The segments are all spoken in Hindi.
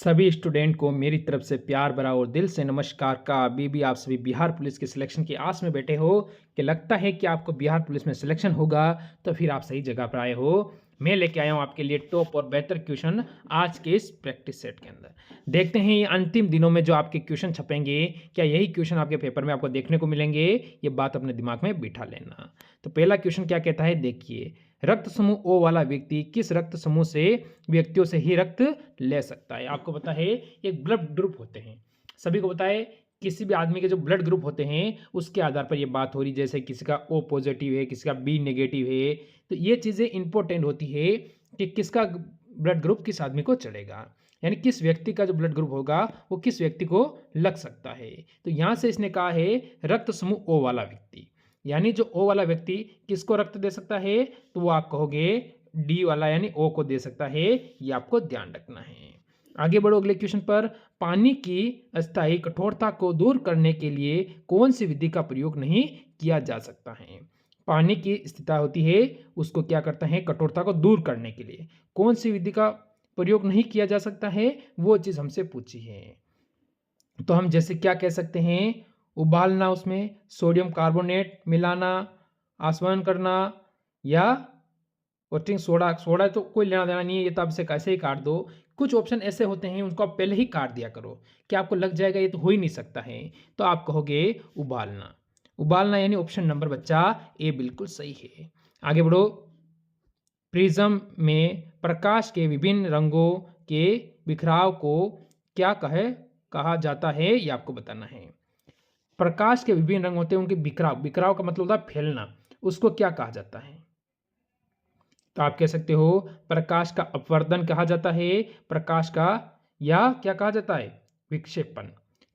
सभी स्टूडेंट को मेरी तरफ से प्यार भरा और दिल से नमस्कार का। अभी भी आप सभी बिहार पुलिस के सिलेक्शन की आस में बैठे हो कि लगता है कि आपको बिहार पुलिस में सिलेक्शन होगा, तो फिर आप सही जगह पर आए हो। मैं लेके आया हूँ आपके लिए टॉप और बेहतर क्वेश्चन आज के इस प्रैक्टिस सेट के अंदर। देखते हैं ये अंतिम दिनों में जो आपके क्वेश्चन छपेंगे, क्या यही क्वेश्चन आपके पेपर में आपको देखने को मिलेंगे? ये बात अपने दिमाग में बिठा लेना। तो पहला क्वेश्चन क्या कहता है, देखिए। रक्त समूह ओ वाला व्यक्ति किस रक्त समूह से व्यक्तियों से ही रक्त ले सकता है? आपको पता है एक ब्लड ग्रुप होते हैं, सभी को पता है। किसी भी आदमी के जो ब्लड ग्रुप होते हैं उसके आधार पर ये बात हो रही, जैसे किसी का ओ पॉजिटिव है, किसी का बी नेगेटिव है। तो ये चीज़ें इंपॉर्टेंट होती है कि किसका ब्लड ग्रुप किस आदमी को चलेगा, यानी किस व्यक्ति का जो ब्लड ग्रुप होगा वो किस व्यक्ति को लग सकता है। तो यहाँ से इसने कहा है रक्त समूह ओ वाला व्यक्ति, यानी जो ओ वाला व्यक्ति किसको रक्त दे सकता है, तो वो आप कहोगे डी वाला यानी ओ को दे सकता है। ये आपको ध्यान रखना है। आगे बढ़ो अगले क्वेश्चन पर। पानी की अस्थायी कठोरता को दूर करने के लिए कौन सी विधि का प्रयोग नहीं किया जा सकता है? पानी की स्थिति होती है उसको क्या करता है, कठोरता को दूर करने के लिए कौन सी विधि का प्रयोग नहीं किया जा सकता है, वो चीज़ हमसे पूछी है। तो हम जैसे क्या कह सकते हैं, उबालना, उसमें सोडियम कार्बोनेट मिलाना, आसवन करना, या वोटिंग सोडा। सोडा तो कोई लेना देना नहीं है, ये तो आप इसे कैसे ही काट दो। कुछ ऑप्शन ऐसे होते हैं उनको आप पहले ही काट दिया करो कि आपको लग जाएगा ये तो हो ही नहीं सकता है। तो आप कहोगे उबालना। उबालना यानी ऑप्शन नंबर बच्चा ए बिल्कुल सही है। आगे बढ़ो। प्रिज्म में प्रकाश के विभिन्न रंगों के बिखराव को क्या कहा जाता है, ये आपको बताना है। प्रकाश के विभिन्न रंग होते हैं, उनके बिखराव, बिखराव का मतलब होता है फैलना, उसको क्या कहा जाता है? तो आप कह सकते हो प्रकाश का अपवर्तन कहा जाता है, प्रकाश का, या क्या कहा जाता है, विक्षेपण।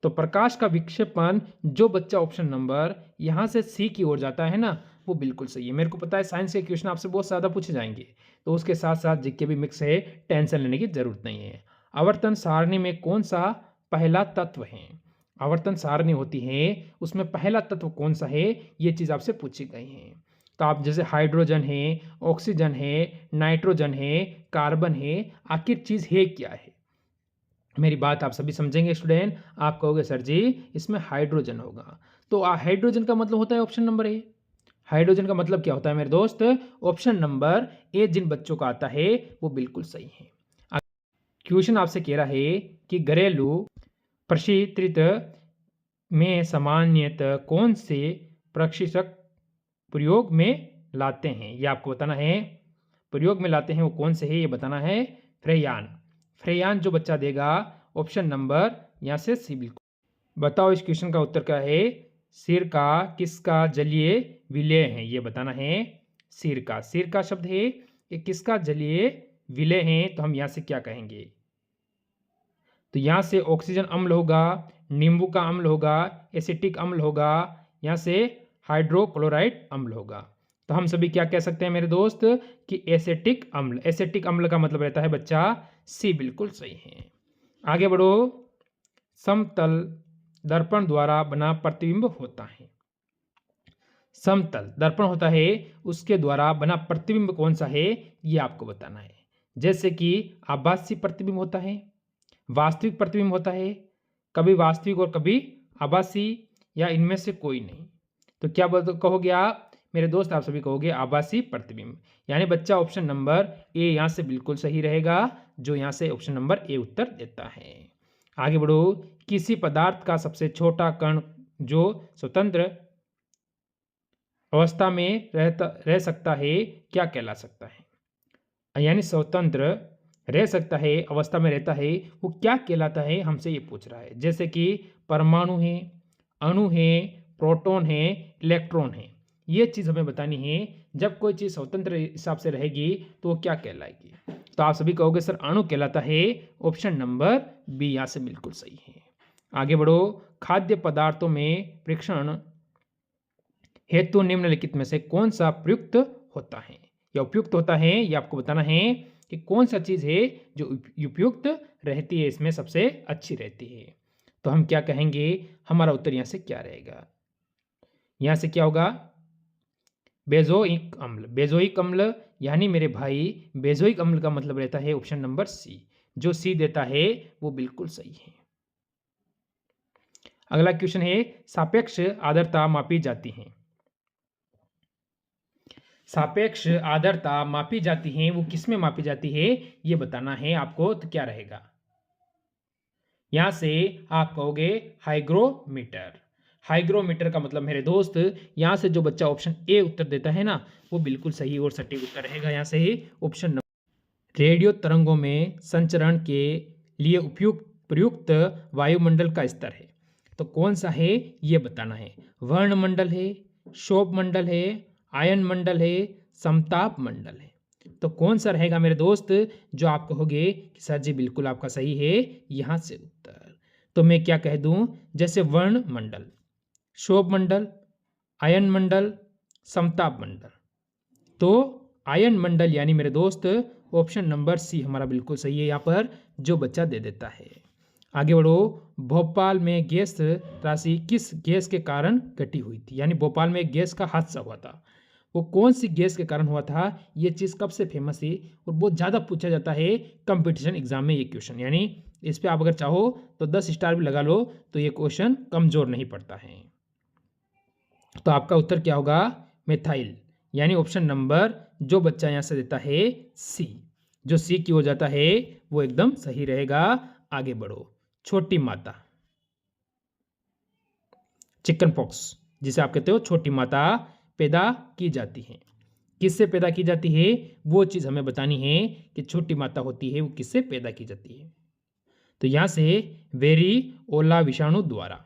तो प्रकाश का विक्षेपण जो बच्चा ऑप्शन नंबर यहाँ से सी की ओर जाता है ना, वो बिल्कुल सही है। मेरे को पता है साइंस के क्वेश्चन आपसे बहुत ज़्यादा पूछे जाएंगे, तो उसके साथ साथ जीके भी मिक्स है, टेंशन लेने की जरूरत नहीं है। आवर्तन सारणी में कौन सा पहला तत्व है? आवर्तन सारणी होती है उसमें पहला तत्व कौन सा है, ये चीज़ आपसे पूछी गई है। तो आप जैसे हाइड्रोजन है, ऑक्सीजन है, नाइट्रोजन है, कार्बन है, आखिर चीज़ है क्या है? मेरी बात आप सभी समझेंगे स्टूडेंट। आप कहोगे सर जी इसमें हाइड्रोजन होगा। तो हाइड्रोजन का मतलब होता है ऑप्शन नंबर ए। हाइड्रोजन का मतलब क्या होता है मेरे दोस्त? ऑप्शन नंबर ए जिन बच्चों का आता है वो बिल्कुल सही है। क्वेश्चन आपसे कह रहा है कि घरेलू प्रशीतृत में सामान्यतः कौन से प्रशिक्षक प्रयोग में लाते हैं, ये आपको बताना है। प्रयोग में लाते हैं वो कौन से है, ये बताना है। फ्रेयान। फ्रेयान जो बच्चा देगा ऑप्शन नंबर यहाँ से सी बिल्कुल। बताओ इस क्वेश्चन का उत्तर क्या है। सिर का किसका जलीय विलय है, ये बताना है। सिर का, सिर का शब्द है, ये किसका जलीय विलय है, तो हम यहाँ से क्या कहेंगे? तो यहाँ से ऑक्सीजन अम्ल होगा, नींबू का अम्ल होगा, एसिटिक अम्ल होगा, यहाँ से हाइड्रोक्लोराइड अम्ल होगा। तो हम सभी क्या कह सकते हैं मेरे दोस्त कि एसिटिक अम्ल। एसिटिक अम्ल का मतलब रहता है बच्चा सी बिल्कुल सही है। आगे बढ़ो। समतल दर्पण द्वारा बना प्रतिबिंब होता है। समतल दर्पण होता है उसके द्वारा बना प्रतिबिंब कौन सा है, ये आपको बताना है। जैसे कि आभासी प्रतिबिंब होता है, वास्तविक प्रतिबिंब होता है, कभी वास्तविक और कभी आभासी, या इनमें से कोई नहीं। तो क्या कहोगे आप मेरे दोस्त? आप सभी कहोगे आभासी प्रतिबिंब, यानी बच्चा ऑप्शन नंबर ए यहाँ से बिल्कुल सही रहेगा, जो यहाँ से ऑप्शन नंबर ए उत्तर देता है। आगे बढ़ो। किसी पदार्थ का सबसे छोटा कण जो स्वतंत्र अवस्था में रह सकता है क्या कहला सकता है? यानी स्वतंत्र रह सकता है, अवस्था में रहता है, वो क्या कहलाता है, हमसे ये पूछ रहा है। जैसे कि परमाणु है, अणु है, प्रोटॉन है, इलेक्ट्रॉन है, ये चीज़ हमें बतानी है। जब कोई चीज़ स्वतंत्र हिसाब से रहेगी तो वो क्या कहलाएगी? तो आप सभी कहोगे सर अणु कहलाता है, ऑप्शन नंबर बी यहाँ से बिल्कुल सही है। आगे बढ़ो। खाद्य पदार्थों में परीक्षण हेतु निम्नलिखित में से कौन सा प्रयुक्त होता है या उपयुक्त होता है, ये आपको बताना है कि कौन सा चीज़ है जो उपयुक्त रहती है, इसमें सबसे अच्छी रहती है। तो हम क्या कहेंगे, हमारा उत्तर यहाँ से क्या रहेगा? यहाँ से क्या होगा? बेजोइक अम्ल। बेजोइक अम्ल यानी मेरे भाई बेजोइक अम्ल का मतलब रहता है ऑप्शन नंबर सी। जो सी देता है वो बिल्कुल सही है। अगला क्वेश्चन है, सापेक्ष आर्द्रता मापी जाती है। सापेक्ष आर्द्रता मापी जाती है, वो किस में मापी जाती है ये बताना है आपको। तो क्या रहेगा, यहां से आप कहोगे हाइग्रोमीटर। हाइग्रोमीटर का मतलब मेरे दोस्त, यहां से जो बच्चा ऑप्शन ए उत्तर देता है ना, वो बिल्कुल सही और सटीक उत्तर रहेगा। यहां से ही ऑप्शन नंबर। रेडियो तरंगों में संचरण के लिए उपयुक्त प्रयुक्त वायुमंडल का स्तर है, तो कौन सा है ये बताना है। वर्णमंडल है, शोभ मंडल है, आयन मंडल है, समताप मंडल है। तो कौन सा रहेगा मेरे दोस्त, जो आप कहोगे कि सर जी बिल्कुल आपका सही है, यहां से उत्तर। तो मैं क्या कह दूं, जैसे वर्ण मंडल, शोभ मंडल, आयन मंडल, समताप मंडल। तो आयन मंडल यानी मेरे दोस्त ऑप्शन नंबर सी हमारा बिल्कुल सही है यहाँ पर, जो बच्चा दे देता है। आगे बढ़ो, भोपाल में गैस राशि किस गैस के कारण घटी हुई थी, यानी भोपाल में एक गैस का हादसा हुआ था, वो कौन सी गैस के कारण हुआ था, ये चीज़ कब से फेमस है और बहुत ज़्यादा पूछा जाता है कंपटीशन एग्जाम में ये क्वेश्चन। यानी इस पे आप अगर चाहो तो 10 स्टार भी लगा लो, तो ये क्वेश्चन कमज़ोर नहीं पड़ता है। तो आपका उत्तर क्या होगा, मिथाइल, यानी ऑप्शन नंबर जो बच्चा यहाँ से देता है सी, जो सी की ओर जाता है वो एकदम सही रहेगा। आगे बढ़ो, छोटी माता, चिकन पॉक्स जिसे आप कहते हो छोटी माता, पैदा की जाती है, किससे पैदा की जाती है, वो चीज़ हमें बतानी है कि छोटी माता होती है वो किससे पैदा की जाती है। तो यहाँ से वेरिओला विषाणु द्वारा,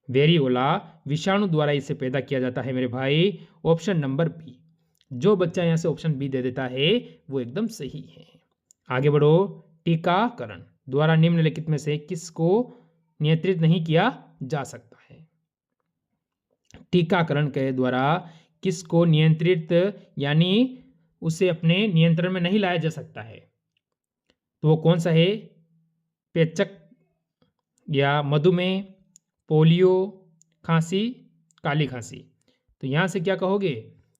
वेरिओला विषाणु द्वारा इसे पैदा किया जाता है मेरे भाई, ऑप्शन नंबर बी। जो बच्चा यहाँ से ऑप्शन बी दे देता है वो एकदम सही है। आगे बढ़ो, टीकाकरण द्वारा निम्नलिखित में से किसको नियंत्रित नहीं किया जा सकता है। टीकाकरण के द्वारा किसको नियंत्रित, यानी उसे अपने नियंत्रण में नहीं लाया जा सकता है, तो वो कौन सा है, पेचक या मधुमेह, पोलियो, खांसी, काली खांसी। तो यहाँ से क्या कहोगे,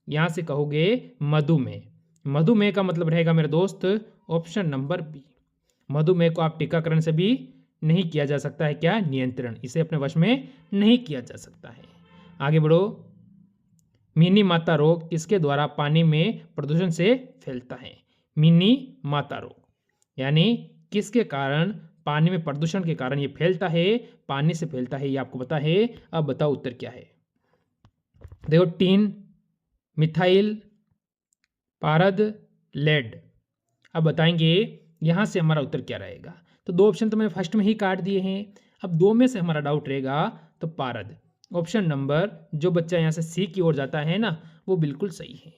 यहाँ से कहोगे मधुमेह। मधुमेह का मतलब रहेगा मेरे दोस्त ऑप्शन नंबर बी। मधुमेह को आप टीकाकरण से भी नहीं किया जा सकता है क्या, नियंत्रण, इसे अपने वश में नहीं किया जा सकता है। आगे बढ़ो, मिनी माता रोग किसके द्वारा पानी में प्रदूषण से फैलता है। मिनी माता रोग यानी किसके कारण, पानी में प्रदूषण के कारण ये फैलता है, पानी से फैलता है, ये आपको पता है। अब बताओ उत्तर क्या है। देखो, टीन, मिथाइल, पारद, लेड। अब बताएंगे यहाँ से हमारा उत्तर क्या रहेगा। तो दो ऑप्शन तो मैंने फर्स्ट में ही काट दिए हैं, अब दो में से हमारा डाउट रहेगा, तो पारद ऑप्शन नंबर जो बच्चा यहाँ से सी की ओर जाता है ना, वो बिल्कुल सही है।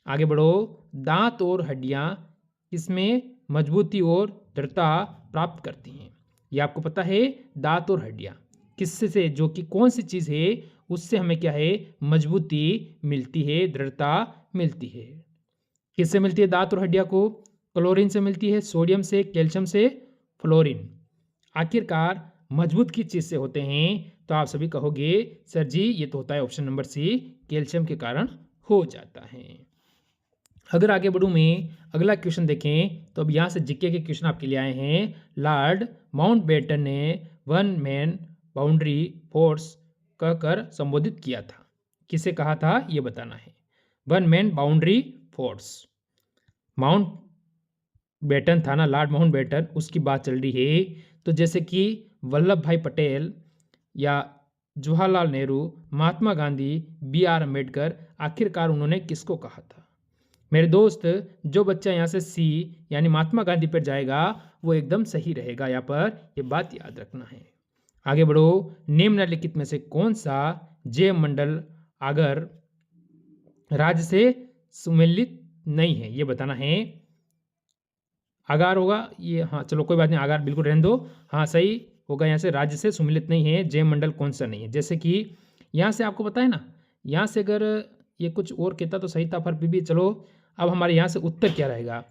आगे बढ़ो, दांत और हड्डियाँ इसमें मजबूती और दृढ़ता प्राप्त करती हैं। ये आपको पता है, दांत और हड्डियाँ किससे से, जो कि कौन सी चीज़ है, उससे हमें क्या है, मजबूती मिलती है, दृढ़ता मिलती है। किससे मिलती है दांत और हड्डियाँ को, क्लोरीन से मिलती है, सोडियम से, कैल्शियम से, फ्लोरीन। आखिरकार मजबूत किस चीज़ से होते हैं, तो आप सभी कहोगे सर जी ये तो होता है ऑप्शन नंबर सी, कैल्शियम के कारण हो जाता है। अगर आगे बढ़ूँ मैं, अगला क्वेश्चन देखें, तो अब यहाँ से जीके के क्वेश्चन आपके लिए आए हैं। लॉर्ड माउंटबेटन ने वन मैन बाउंड्री फोर्स कहकर संबोधित किया था, किसे कहा था ये बताना है। One man boundary force, Mountbatten था ना, लॉर्ड माउंट बेटन, उसकी बात चल रही है। तो जैसे कि वल्लभ भाई पटेल या जवाहरलाल नेहरू, महात्मा गांधी, बी आर अम्बेडकर, आखिरकार उन्होंने किसको कहा था। मेरे दोस्त, जो बच्चा यहाँ से सी यानी महात्मा गांधी पर जाएगा वो एकदम सही रहेगा, यहाँ पर ये बात याद रखना है। आगे बढ़ो, निम्नलिखित में से कौन सा जैव मंडल अगर राज्य से सम्मिलित नहीं है, ये बताना है। आगार होगा ये, हाँ चलो कोई बात नहीं, आगार बिल्कुल रहने दो, हाँ सही होगा। यहाँ से राज्य से सम्मिलित नहीं है, जैव मंडल कौन सा नहीं है। जैसे कि यहाँ से आपको पता है ना, यहाँ से अगर ये कुछ और कहता तो सही था, पर भी चलो। अब हमारे यहाँ से उत्तर क्या रहेगा,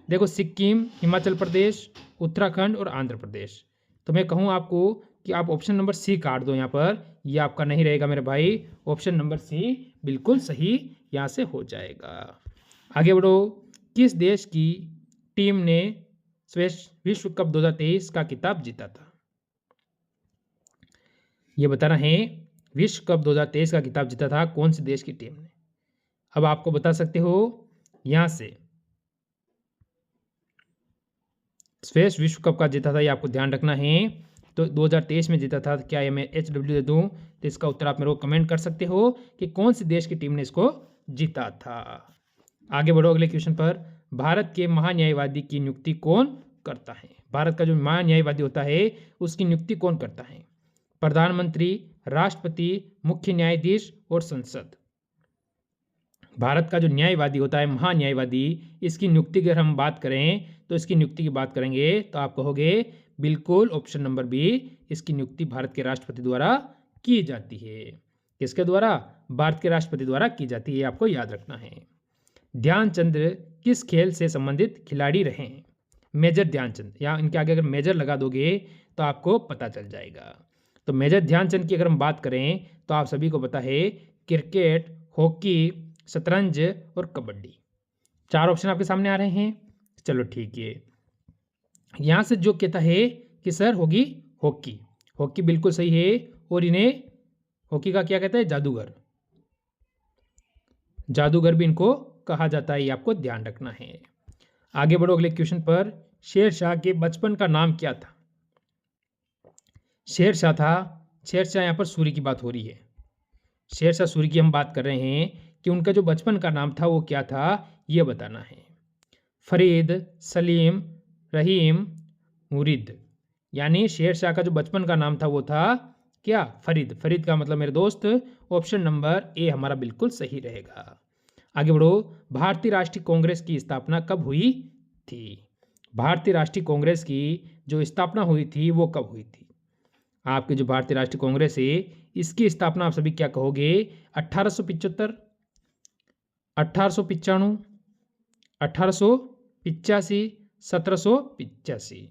देखो सिक्किम, हिमाचल प्रदेश, उत्तराखंड और आंध्र प्रदेश। तो मैं कहूँ आपको कि आप ऑप्शन नंबर सी काट दो यहाँ पर, ये आपका नहीं रहेगा मेरे भाई, ऑप्शन नंबर सी बिल्कुल सही यहाँ से हो जाएगा। आगे बढ़ो, किस देश की टीम ने विश्व कप 2023 का खिताब जीता था? ये बताना है विश्व कप 2023 का खिताब जीता था कौन से देश की टीम ने। अब आपको बता सकते हो यहां से स्पेस विश्व कप का जीता था, ये आपको ध्यान रखना है। तो 2023 में जीता था, क्या ये मैं HW दे दूं? तो इसका उत्तर आप मेरे को कमेंट कर सकते हो कि कौन से देश की टीम ने इसको जीता था। आगे बढ़ो अगले क्वेश्चन पर। भारत के महान्यायवादी की नियुक्ति कौन करता है? भारत का जो महान्यायवादी होता है उसकी नियुक्ति कौन करता है? प्रधानमंत्री, राष्ट्रपति, मुख्य न्यायाधीश और संसद। भारत का जो न्यायवादी होता है महान्यायवादी, इसकी नियुक्ति की अगर हम बात करें तो इसकी नियुक्ति की बात करेंगे तो आप कहोगे बिल्कुल ऑप्शन नंबर बी, इसकी नियुक्ति भारत के राष्ट्रपति द्वारा की जाती है। किसके द्वारा? भारत के राष्ट्रपति द्वारा की जाती है, आपको याद रखना है। ध्यानचंद किस खेल से संबंधित खिलाड़ी रहे हैं? मेजर ध्यानचंद, या इनके आगे अगर मेजर लगा दोगे तो आपको पता चल जाएगा। तो मेजर ध्यानचंद की अगर हम बात करें तो आप सभी को पता है क्रिकेट, हॉकी, शतरंज और कबड्डी। 4 ऑप्शन आपके सामने आ रहे हैं। चलो ठीक है, यहां से जो कहता है कि सर होगी हॉकी, हॉकी बिल्कुल सही है। और इन्हें हॉकी का क्या कहता है? जादूगर, जादूगर भी इनको कहा जाता है, ये आपको ध्यान रखना है। आगे बढ़ो अगले क्वेश्चन पर। शेरशाह के बचपन का नाम क्या था? शेरशाह था, शेरशाह यहाँ पर सूर्य की बात हो रही है। शेरशाह सूर्य की हम बात कर रहे हैं कि उनका जो बचपन का नाम था वो क्या था, ये बताना है। फरीद, सलीम, रहीम, मुरीद। यानी शेरशाह का जो बचपन का नाम था वो था क्या? फरीद। फरीद का मतलब मेरे दोस्त ऑप्शन नंबर ए हमारा बिल्कुल सही रहेगा। आगे बढ़ो। भारतीय राष्ट्रीय कांग्रेस की स्थापना कब हुई थी? भारतीय राष्ट्रीय कांग्रेस की जो स्थापना हुई थी वो कब हुई थी? आपकी जो भारतीय राष्ट्रीय कांग्रेस है इसकी स्थापना आप सभी क्या कहोगे? 1875, 1895, 1885, 1785।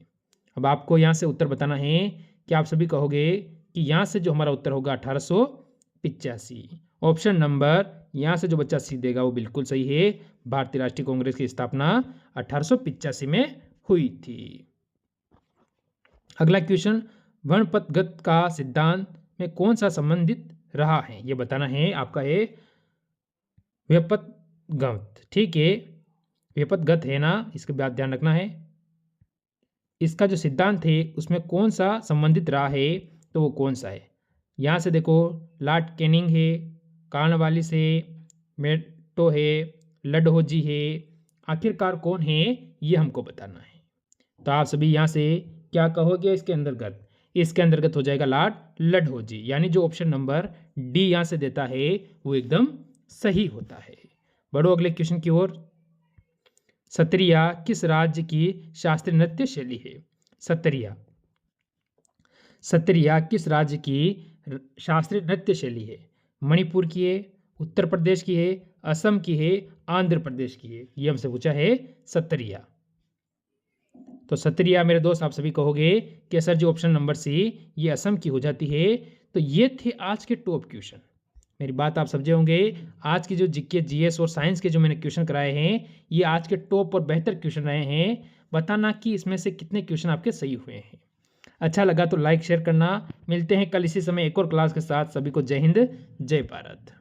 अब आपको यहाँ से उत्तर बताना है कि आप सभी कहोगे कि यहाँ से जो हमारा उत्तर होगा 1885। ऑप्शन नंबर यहाँ से जो बच्चा सी देगा वो बिल्कुल सही है। भारतीय राष्ट्रीय कांग्रेस की स्थापना 1885 में हुई थी। अगला क्वेश्चन, वर्णपतगत का सिद्धांत में कौन सा संबंधित रहा है? ये बताना है। आपका है व्युत्पत्तिगत, ठीक है, व्युत्पत्तिगत है ना, इसके बाद ध्यान रखना है। इसका जो सिद्धांत है उसमें कौन सा संबंधित रहा है, तो वो कौन सा है? यहाँ से देखो, लॉर्ड कैनिंग है, कॉर्नवालिस है, मेटो है, लडहोजी है, आखिरकार कौन है ये हमको बताना है। तो आप सभी यहाँ से क्या कहोगे इसके अंतर्गत? इसके अंतर्गत हो जाएगा लॉर्ड लडहोजी, यानी जो ऑप्शन नंबर डी यहाँ से देता है वो एकदम सही होता है। बढ़ो अगले क्वेश्चन की ओर। सत्रिया किस राज्य की शास्त्रीय नृत्य शैली है? सत्रिया, सत्रिया किस राज्य की शास्त्रीय नृत्य शैली है? मणिपुर की है, उत्तर प्रदेश की है, असम की है, आंध्र प्रदेश की है? ये हमसे पूछा है सत्रिया। तो सत्रिया मेरे दोस्त आप सभी कहोगे कि सर जो ऑप्शन नंबर सी ये असम की हो जाती है। तो ये थे आज के टॉप क्वेश्चन। मेरी बात आप समझे होंगे। आज की जो जीके, जीएस और साइंस के जो मैंने क्वेश्चन कराए हैं ये आज के टॉप और बेहतर क्वेश्चन रहे हैं। बताना कि इसमें से कितने क्वेश्चन आपके सही हुए हैं। अच्छा लगा तो लाइक शेयर करना। मिलते हैं कल इसी समय एक और क्लास के साथ। सभी को जय हिंद, जय भारत।